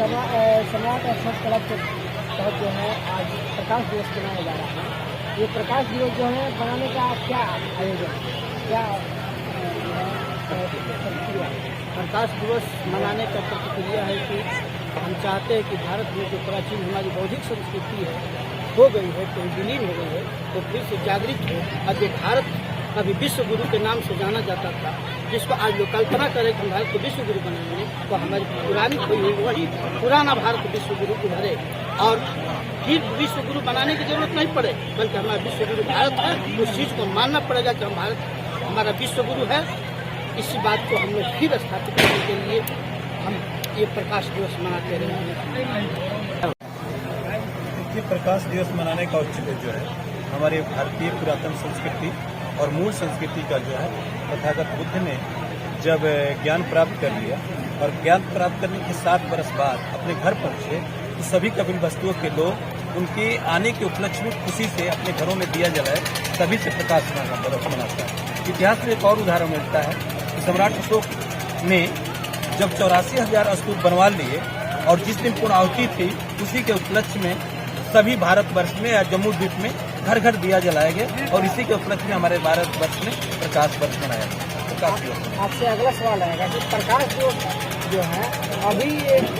सम्राट अशोक क्लब के तहत जो है आज प्रकाश दिवस मनाया जा रहा है। ये प्रकाश दिवस जो है बनाने का क्या आयोजन, क्या प्रतिक्रिया? प्रकाश दिवस मनाने का प्रतिक्रिया है कि हम चाहते हैं कि भारत में जो प्राचीन हमारी बौद्धिक संस्कृति है हो गई है, तो विलीन हो गई है, तो फिर से जागृत हो। अब जो भारत अभी विश्व गुरु के नाम से जाना जाता था, जिसको आज लोग कल्पना करें कि हम भारत को विश्व गुरु बनाएंगे, तो हमारी पुरानी खोई हुई वही पुराना भारत विश्व गुरु उभरे और फिर विश्व गुरु बनाने की जरूरत नहीं पड़े, बल्कि हमारा विश्व गुरु भारत है। उस चीज़ को मानना पड़ेगा कि हम भारत हमारा विश्व गुरु है। इसी बात को हम लोग फिर स्थापित करने के लिए हम ये प्रकाश दिवस मनाते रहे हैं। ये प्रकाश दिवस मनाने का औचित्य जो है हमारे भारतीय पुरातन संस्कृति और मूल संस्कृति का जो है, तथागत बुद्ध ने जब ज्ञान प्राप्त कर लिया और ज्ञान प्राप्त करने के 7 वर्ष बाद अपने घर पहुंचे, तो सभी कपिल वस्तुओं के लोग उनके आने के उपलक्ष्य में खुशी से अपने घरों में दिया जलाए, तभी से प्रकाश पर्व मनाता है। इतिहास में एक और उदाहरण मिलता है कि सम्राट अशोक ने जब 84,000 स्तूप बनवा लिए और जिस दिन पूर्णाहुति थी, उसी के उपलक्ष्य में सभी भारतवर्ष में या जम्मू द्वीप में घर घर दिया जलाए गए और इसी के उपलक्ष्य में हमारे भारतवर्ष में प्रकाश पर्व मनाया गया। प्रकाश दिवस आपसे अगला सवाल आएगा कि प्रकाश दिवस जो है अभी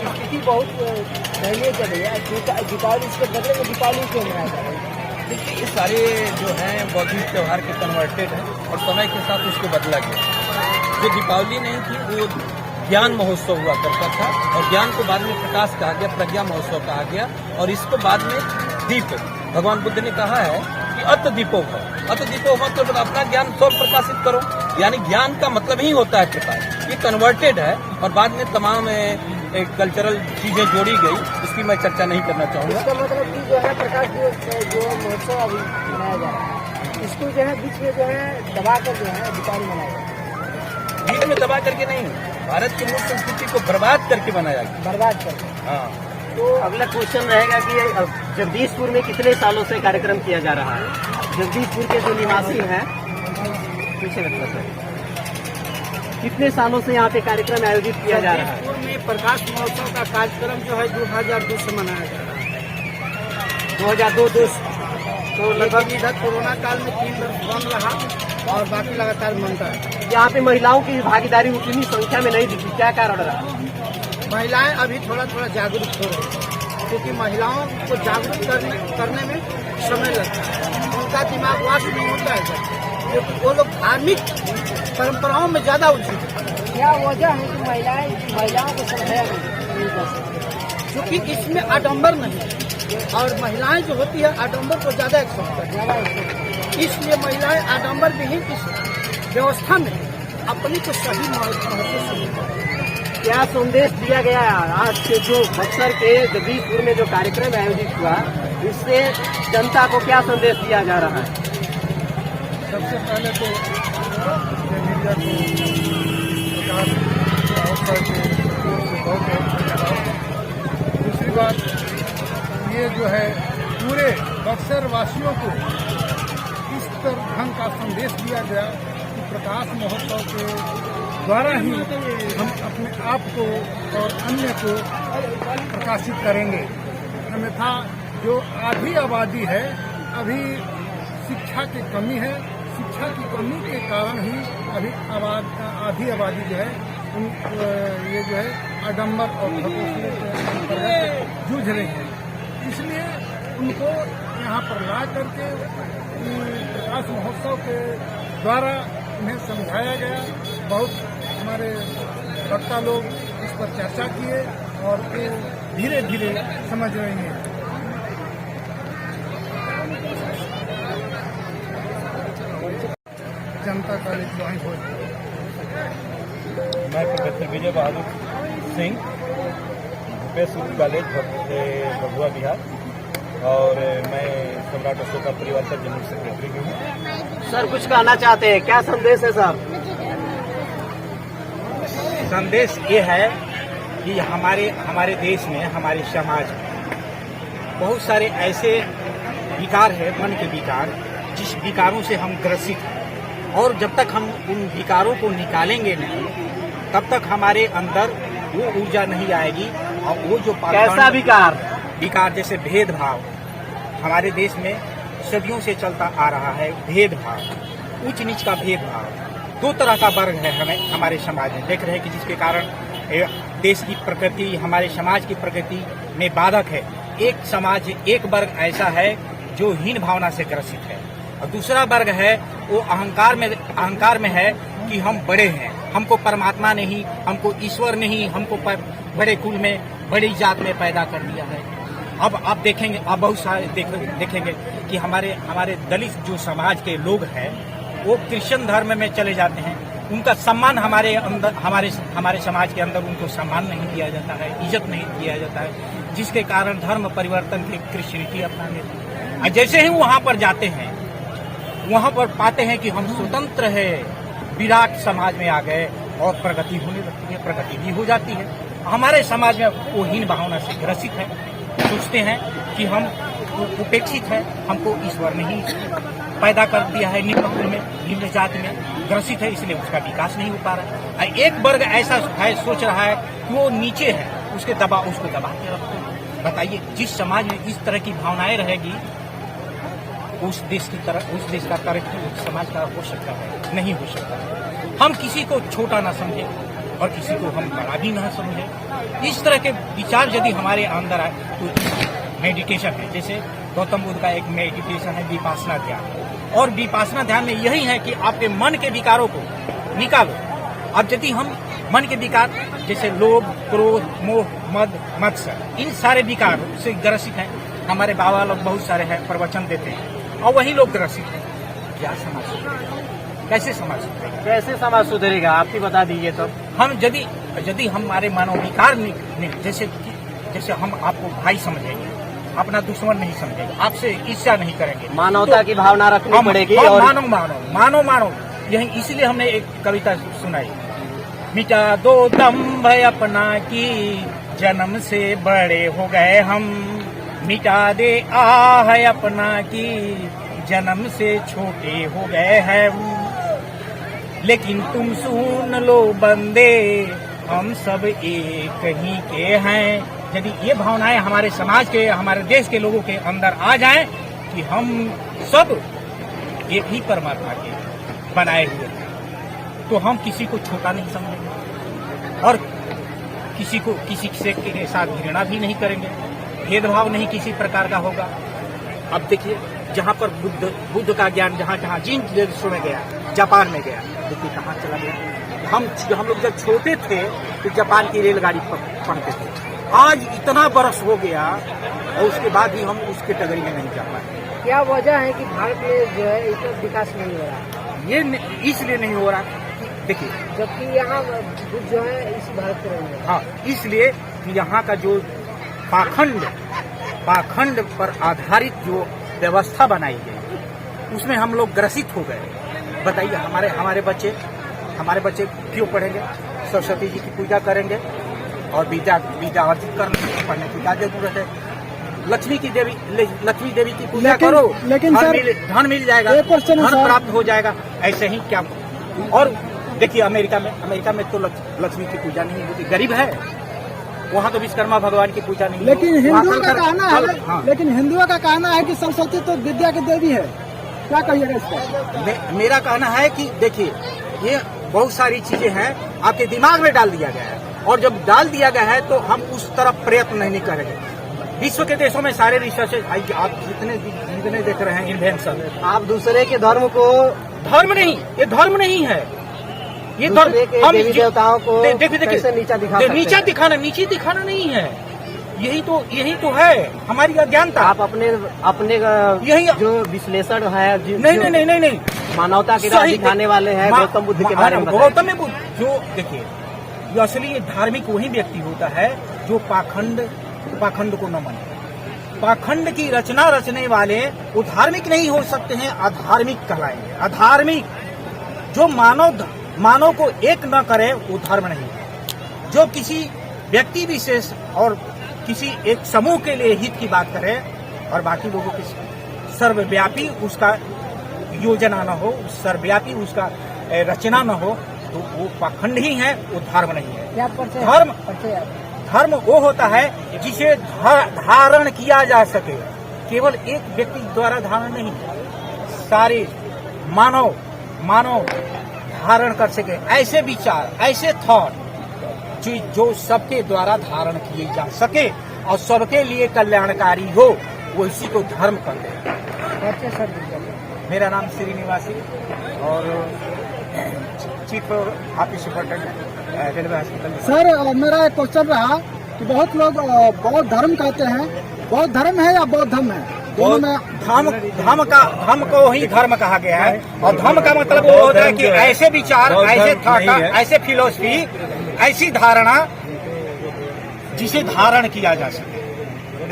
स्थिति बहुत दयनीय चल रही है। दीपावली इसके बदले में दीपावली क्यों मनाया जा रहा है? देखिए, ये सारे जो हैं बौद्धिक त्यौहार के कन्वर्टेड हैं और समय के साथ उसको बदला गया। जो दीपावली नहीं थी वो ज्ञान महोत्सव हुआ करता था और ज्ञान को बाद में प्रकाश कहा गया, प्रज्ञा महोत्सव कहा गया और इसको बाद में दीप। भगवान बुद्ध ने कहा है कि अत दीपो भव। अत दीपो मतलब अपना ज्ञान सब प्रकाशित करो, यानी ज्ञान का मतलब ही होता है प्रकाश। ये कन्वर्टेड है और बाद में तमाम कल्चरल चीजें जोड़ी गई, इसकी मैं चर्चा नहीं करना चाहूँगा। इसका मतलब कि जो है प्रकाश दिवस जो महोत्सव अभी मनाया जा रहा है, इसको जो है बीच में जो है दबा कर जो है दीपावली मनाया जाए। बीच में दबा करके नहीं, भारत की मूल संस्कृति को बर्बाद करके बनाया गया। बर्बाद करके। हाँ, तो अगला क्वेश्चन रहेगा कि जगदीशपुर में कितने सालों से कार्यक्रम किया जा रहा है? जगदीशपुर के जो निवासी हैं, पीछे रखना सर, कितने सालों से यहाँ पे कार्यक्रम आयोजित किया जा रहा है? जगदीशपुर में प्रकाश महोत्सव का कार्यक्रम जो है 2002 से मनाया जा रहा है। 2002 तो लगभग इधर कोरोना काल में 3 वर्ष बंद रहा और बाकी लगातार बनता है। यहाँ पे महिलाओं की भागीदारी उतनी संख्या में नहीं दिखी, क्या कारण रहा? महिलाएं अभी थोड़ा थोड़ा जागरूक हो रही है, क्योंकि महिलाओं को जागरूक करने में समय लगता है। उनका दिमाग वाश नहीं होता है, क्योंकि वो लोग धार्मिक परंपराओं में ज्यादा उलझे। क्या वजह है कि महिलाओं को समझाया नहीं? क्योंकि इसमें आडंबर नहीं है और महिलाएं जो होती है आडंबर को ज्यादा एक्सेप्ट करती है, इसलिए महिलाएं आडंबर विहीन इस व्यवस्था में अपनी को सही महसूस नहीं करती। क्या संदेश दिया गया आज से जो बक्सर के जगदीशपुर में जो कार्यक्रम आयोजित हुआ, इससे जनता को क्या संदेश दिया जा रहा है? सबसे पहले तो मीडिया को बहुत धन्यवाद। दूसरी बात ये जो है पूरे बक्सर वासियों को इस ढंग का संदेश दिया गया कि प्रकाश महोत्सव के द्वारा ही हम अपने आप को और अन्य को प्रकाशित करेंगे। अन्यथा जो आधी आबादी है, अभी शिक्षा की कमी है, शिक्षा की कमी के कारण ही अभी आधी आबादी जो है ये जो है आडंबर और जूझ रही है। इसलिए उनको यहाँ पर ला करके प्रकाश महोत्सव के द्वारा उन्हें समझाया गया। बहुत हमारे वक्ता लोग इस पर चर्चा किए और ये धीरे धीरे समझ रहे हैं। जनता कॉलेज ज्वाइन हो। मैं प्रोफेसर विजय बहादुर सिंह, भूपेश कॉलेज भभुआ बिहार, और मैं सम्राट अशोक का परिवार का जनरल सेक्रेटरी भी हूँ। सर कुछ कहना चाहते हैं, क्या संदेश है सर? संदेश ये है कि हमारे देश में, हमारे समाज में बहुत सारे ऐसे विकार है, मन के विकार, जिस विकारों से हम ग्रसित हैं और जब तक हम उन विकारों को निकालेंगे नहीं, तब तक हमारे अंदर वो ऊर्जा नहीं आएगी और वो जो कैसा विकार? विकार जैसे भेदभाव हमारे देश में सदियों से चलता आ रहा है। भेदभाव, उच्च नीच का भेदभाव, दो तरह का वर्ग है हमारे समाज में। देख रहे हैं कि जिसके कारण देश की प्रगति, हमारे समाज की प्रगति में बाधक है। एक समाज, एक वर्ग ऐसा है जो हीन भावना से ग्रसित है, और दूसरा वर्ग है वो अहंकार में है कि हम बड़े हैं, हमको परमात्मा नहीं, हमको ईश्वर नहीं, हमको बड़े कुल में, बड़ी जात में पैदा कर दिया है। अब आप देखेंगे, आप बहुत सारे देखेंगे कि हमारे दलित जो समाज के लोग हैं वो क्रिश्चियन धर्म में चले जाते हैं। उनका सम्मान हमारे समाज के अंदर उनको सम्मान नहीं दिया जाता है, इज्जत नहीं दिया जाता है, जिसके कारण धर्म परिवर्तन की क्रिश्चियनिटी अपना लेते हैं। और जैसे ही वहाँ पर जाते हैं, वहाँ पर पाते हैं कि हम स्वतंत्र है, विराट समाज में आ गए और प्रगति होने लगती है, प्रगति भी हो जाती है। हमारे समाज में वो हीन भावना से ग्रसित है, सोचते हैं कि हम उपेक्षित है, हमको ईश्वर ने ही पैदा कर दिया है, निम्न में, निम्न जाति में ग्रसित है, इसलिए उसका विकास नहीं हो पा रहा है। एक वर्ग ऐसा है, सोच रहा है कि वो नीचे है, उसको दबा के रखते हैं। बताइए, जिस समाज में इस तरह की भावनाएं रहेगी, उस देश का तरक्की उस समाज का हो सकता है? नहीं हो सकता। हम किसी को छोटा ना समझें और किसी को हम बड़ा भी ना समझें। इस तरह के विचार यदि हमारे अंदर आए तो मेडिटेशन है, जैसे गौतम बुद्ध का एक मेडिटेशन है विपासना ध्यान, और विपासना ध्यान में यही है कि आपके मन के विकारों को निकालो। अब यदि हम मन के विकार जैसे लोभ, क्रोध, मोह, मद, मत्सर, इन सारे विकार से ग्रसित हैं। हमारे बाबा लोग बहुत सारे हैं, प्रवचन देते हैं, और वही लोग ग्रसित हैं। क्या समाज सुधरेगा? कैसे समाज सुधरेगा? कैसे समाज सुधरेगा? आप ही बता दीजिए। तो हम यदि हमारे मानवाधिकार जैसे हम आपको भाई समझेंगे, अपना दुश्मन नहीं समझेंगे, आपसे ईर्ष्या नहीं करेंगे, मानवता की भावना रखनी पड़ेगी। और मानो यही इसलिए हमने एक कविता सुनाई, मिटा दो दम्भ अपना की जन्म से बड़े हो गए हम, मिटा दे आह अपना की जन्म से छोटे हो गए हैं, लेकिन तुम सुन लो बंदे हम सब एक ही के हैं। यदि ये भावनाएं हमारे समाज के, हमारे देश के लोगों के अंदर आ जाएं कि हम सब एक ही परमात्मा के बनाए हुए हैं, तो हम किसी को छोटा नहीं समझेंगे और किसी से के साथ घृणा भी नहीं करेंगे, भेदभाव नहीं किसी प्रकार का होगा। अब देखिए, जहाँ पर बुद्ध का ज्ञान जहाँ जिन देशों में गया, जापान में गया, देखिए कहाँ चला गया। हम लोग जब छोटे थे तो जापान की रेलगाड़ी पढ़ते थे, आज इतना बरस हो गया और उसके बाद भी हम उस कैटेगरी में नहीं जा पाए। क्या वजह है कि भारत में जो है इतना विकास नहीं हो रहा? ये इसलिए नहीं हो रहा कि देखिए, जबकि यहाँ जो है इस भारत के रहेंगे। हाँ, इसलिए कि यहाँ का जो पाखंड पर आधारित जो व्यवस्था बनाई गई, उसमें हम लोग ग्रसित हो गए। बताइए, हमारे बच्चे क्यों पढ़ेंगे? सरस्वती जी की पूजा करेंगे और विद्या अर्जित करने पढ़ने की क्या जरूरत है? लक्ष्मी देवी की पूजा करो, लेकिन धन मिल जाएगा, धन प्राप्त हो जाएगा। ऐसे ही क्या? और देखिए, अमेरिका में तो लक्ष्मी की पूजा नहीं होती, गरीब है, वहाँ तो विश्वकर्मा भगवान की पूजा नहीं। लेकिन हिंदुओं का कहना है कि सरस्वती तो विद्या की देवी है, क्या कहिएगा इस पर? मेरा कहना है कि देखिए, ये बहुत सारी चीजें हैं आपके दिमाग में डाल दिया गया है, और जब डाल दिया गया है तो हम उस तरफ प्रयत्न नहीं करेंगे। विश्व के देशों में सारे रिसर्च आप जितने देख रहे हैं, इन्वेंशन, आप दूसरे के धर्म को धर्म नहीं, ये धर्म नहीं है, ये धर्म हम देवी देवताओं को देखिए नीचे दिखाना नहीं है। यही तो है हमारी अज्ञानता। आप अपने यही जो विश्लेषण है, नहीं, मानवता की राह दिखाने वाले हैं गौतम बुद्ध के बारे में। गौतम बुद्ध जो देखिए, असली धार्मिक वही व्यक्ति होता है जो पाखंड को न माने। पाखंड की रचना रचने वाले वो धार्मिक नहीं हो सकते हैं, अधार्मिक कहलाएंगे। अधार्मिक जो मानव को एक न करे वो धर्म नहीं है। जो किसी व्यक्ति विशेष और किसी एक समूह के लिए हित की बात करे और बाकी लोगों की सर्वव्यापी उसका योजना न हो, सर्वव्यापी उसका रचना न हो, तो वो पाखंड ही है, वो धर्म नहीं है। धर्म वो होता है जिसे धारण किया जा सके, केवल एक व्यक्ति द्वारा धारण नहीं, सारे मानव धारण कर सके ऐसे विचार, ऐसे थॉट जो सबके द्वारा धारण किए जा सके और सबके लिए कल्याणकारी हो, वो इसी को धर्म कहते हैं। मेरा नाम श्रीनिवासी और chief office superintendent railway hospital. Sir, मेरा एक क्वेश्चन रहा कि बहुत लोग बौद्ध धर्म कहते हैं, बौद्ध धर्म है या बौद्ध धर्म है? दोनों में धर्म को ही धर्म कहा गया है, और धर्म का मतलब वो होता है कि ऐसे विचार, ऐसे थॉट, ऐसे फिलोसफी, ऐसी धारणा जिसे धारण किया जा सके,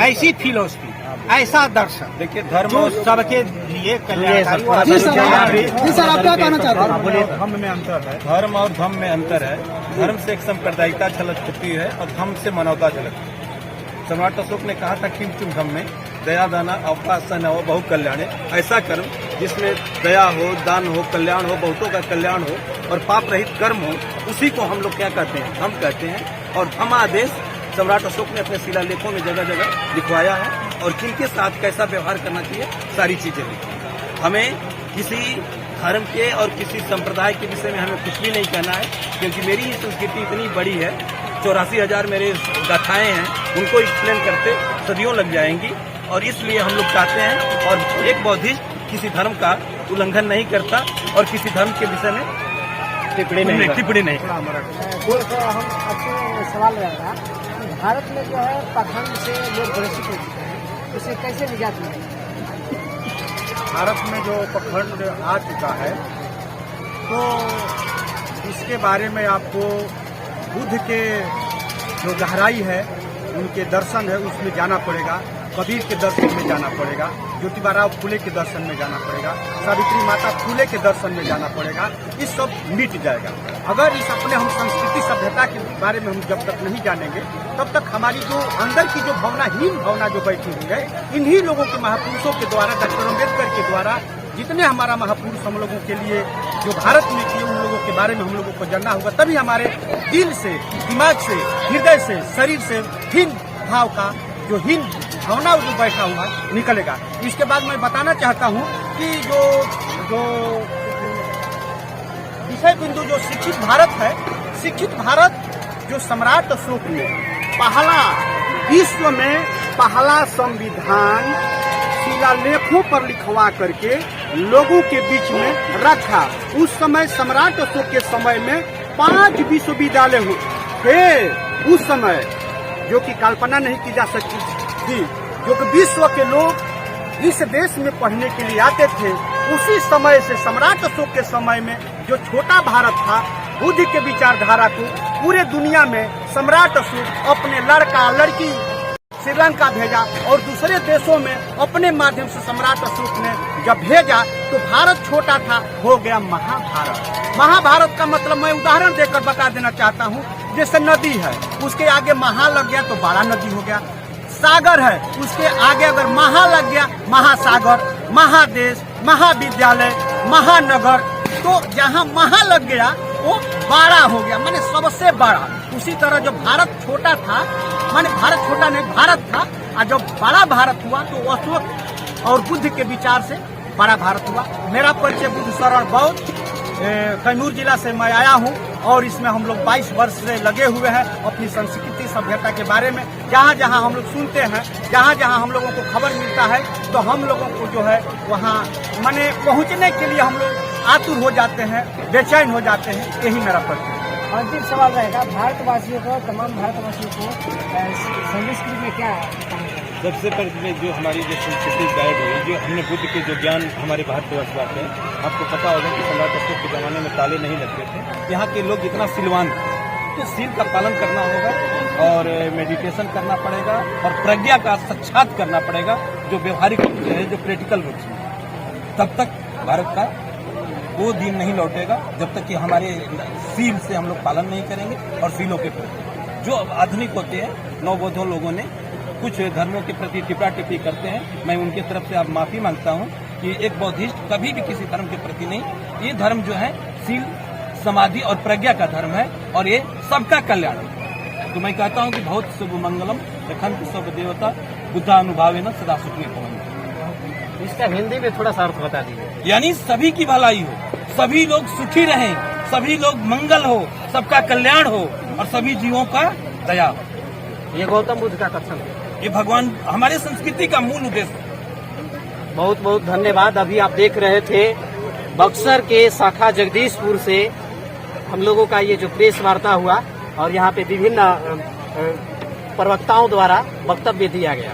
ऐसी फिलोसफी, ऐसा दर्शन। देखिए, धर्म जो सबके लिए कल्याणकारी। जी सर, आप क्या कहना चाहते हैं? धर्म में अंतर है, धर्म और धम्म में अंतर है। धर्म से एक सांप्रदायिकता झलकती है और धम्म से मानवता झलकती है। सम्राट अशोक ने कहा था किम तुम धम्म में दया दाना अवकाश सन हो बहु कल्याण। ऐसा कर्म जिसमें दया हो, दान हो, कल्याण हो, बहुतों का कल्याण हो और पाप रहित कर्म हो, उसी को हम लोग क्या कहते हैं? धम्म कहते हैं। और धम्मादेश सम्राट अशोक ने अपने शिलालेखों में जगह जगह लिखवाया है, और किनके साथ कैसा व्यवहार करना चाहिए, सारी चीजें लिखी। हमें किसी धर्म के और किसी संप्रदाय के विषय में हमें कुछ भी नहीं कहना है, क्योंकि मेरी ही संस्कृति इतनी बड़ी है, 84,000 मेरे गाथाएं हैं, उनको एक्सप्लेन करते सदियों लग जाएंगी। और इसलिए हम लोग चाहते हैं, और एक बौद्धिस्ट किसी धर्म का उल्लंघन नहीं करता और किसी धर्म के विषय में टिप्पणी नहीं। हम आपसे सवाल रहेगा, भारत में जो है पाखंड से लोग ग्रसित हो चुके हैं, उसे कैसे निजात मिलेगी? भारत में जो पखंड आ चुका है, तो इसके बारे में आपको बुद्ध के जो गहराई है, उनके दर्शन है, उसमें जाना पड़ेगा। कबीर के दर्शन में जाना पड़ेगा, ज्योतिबा फुले के दर्शन में जाना पड़ेगा, सावित्री माता फुले के दर्शन में जाना पड़ेगा। ये सब मिट जाएगा अगर इस अपने हम संस्कृति सभ्यता के बारे में हम जब तक नहीं जानेंगे, तब तक हमारी जो अंदर की जो भावनाहीन भावना जो बैठी हुई है, इन्हीं लोगों के महापुरुषों के द्वारा, डॉक्टर अम्बेडकर के द्वारा, जितने हमारा महापुरुष हम लोगों के लिए जो भारत में किए, उन लोगों के बारे में हम लोगों को जानना होगा। तभी हमारे दिल से, दिमाग से, हृदय से, शरीर से हीन भाव का जो हीन भावना जो बैठा हुआ निकलेगा। इसके बाद मैं बताना चाहता हूँ कि जो विषय बिंदु जो शिक्षित भारत है, शिक्षित भारत जो सम्राट अशोक ने पहला विश्व में पहला संविधान शिलालेखों पर लिखवा करके लोगों के बीच में रखा। उस समय सम्राट अशोक के समय में 5 विश्वविद्यालय थे उस समय, जो कि कल्पना नहीं की जा सकती थी, जो कि विश्व के लोग इस देश में पढ़ने के लिए आते थे। उसी समय से सम्राट अशोक के समय में जो छोटा भारत था, बुद्ध के विचारधारा को पूरे दुनिया में सम्राट अशोक अपने लड़का लड़की श्रीलंका भेजा, और दूसरे देशों में अपने माध्यम से सम्राट अशोक ने जब भेजा तो भारत छोटा था, हो गया महाभारत। महाभारत का मतलब मैं उदाहरण देकर बता देना चाहता हूँ। जैसे नदी है, उसके आगे महा लग गया तो बड़ा नदी हो गया। सागर है, उसके आगे अगर महा लग गया, महासागर, महादेश, महाविद्यालय, महानगर। तो जहाँ महा लग गया वो बड़ा हो गया, माने सबसे बड़ा। उसी तरह जो भारत छोटा था, माने भारत छोटा नहीं, भारत था, और जब बड़ा भारत हुआ तो अशोक और बुद्ध के विचार से बड़ा भारत हुआ। मेरा परिचय बुद्ध शरण बौद्ध कैमूर जिला से मैं आया हूँ, और इसमें हम लोग 22 वर्ष से लगे हुए हैं अपनी संस्कृति सभ्यता के बारे में। जहाँ जहाँ हम लोग सुनते हैं, जहाँ जहाँ हम लोगों को खबर मिलता है, तो हम लोगों को जो है वहाँ माने पहुँचने के लिए हम लोग आतुर हो जाते हैं, बेचैन हो जाते हैं। यही मेरा परिचय। अंतिम सवाल रहेगा, भारतवासियों को, तमाम भारतवासियों को संस्कृति में क्या सबसे पहले जो हमारी जो संस्कृति गायब हुई, जो हमने बुद्ध के जो ज्ञान हमारे भारतवर्ष बाटे हैं, आपको पता होगा कि सम्राट अशोक के ज़माने में ताले नहीं लगते थे। यहाँ के लोग इतना सिलवान थे, तो सील का पालन करना होगा और मेडिटेशन करना पड़ेगा और प्रज्ञा का साक्षात करना पड़ेगा, जो व्यवहारिक रूप से है, जो प्रैक्टिकल रूप से। तब तक भारत का वो दिन नहीं लौटेगा जब तक कि हमारे सील से हम लोग पालन नहीं करेंगे। और सीलों के प्रति जो आधुनिक होते हैं, नवबोधों लोगों ने कुछ धर्मों के प्रति टिप्पा टिप्पणी करते हैं, मैं उनकी तरफ से अब माफी मांगता हूं कि एक बौद्धिस्ट कभी भी किसी धर्म के प्रति नहीं। ये धर्म जो है सील, समाधि और प्रज्ञा का धर्म है, और ये सबका कल्याण है। तो मैं कहता हूँ कि बहुत शुभ मंगलम लखंत सब देवता बुद्धानुभावेन सदा सुखी भवन्तु। इसका हिंदी में थोड़ा सा अर्थ बता दीजिए। यानी सभी की भलाई हो, सभी लोग सुखी रहें, सभी लोग मंगल हो, सबका कल्याण हो और सभी जीवों का दया हो। ये गौतम बुद्ध का कथन है। ये भगवान हमारे संस्कृति का मूल उद्देश्य। बहुत बहुत धन्यवाद। अभी आप देख रहे थे बक्सर के शाखा जगदीशपुर से हम लोगों का ये जो प्रेस वार्ता हुआ और यहाँ पे विभिन्न प्रवक्ताओं द्वारा वक्तव्य दिया गया।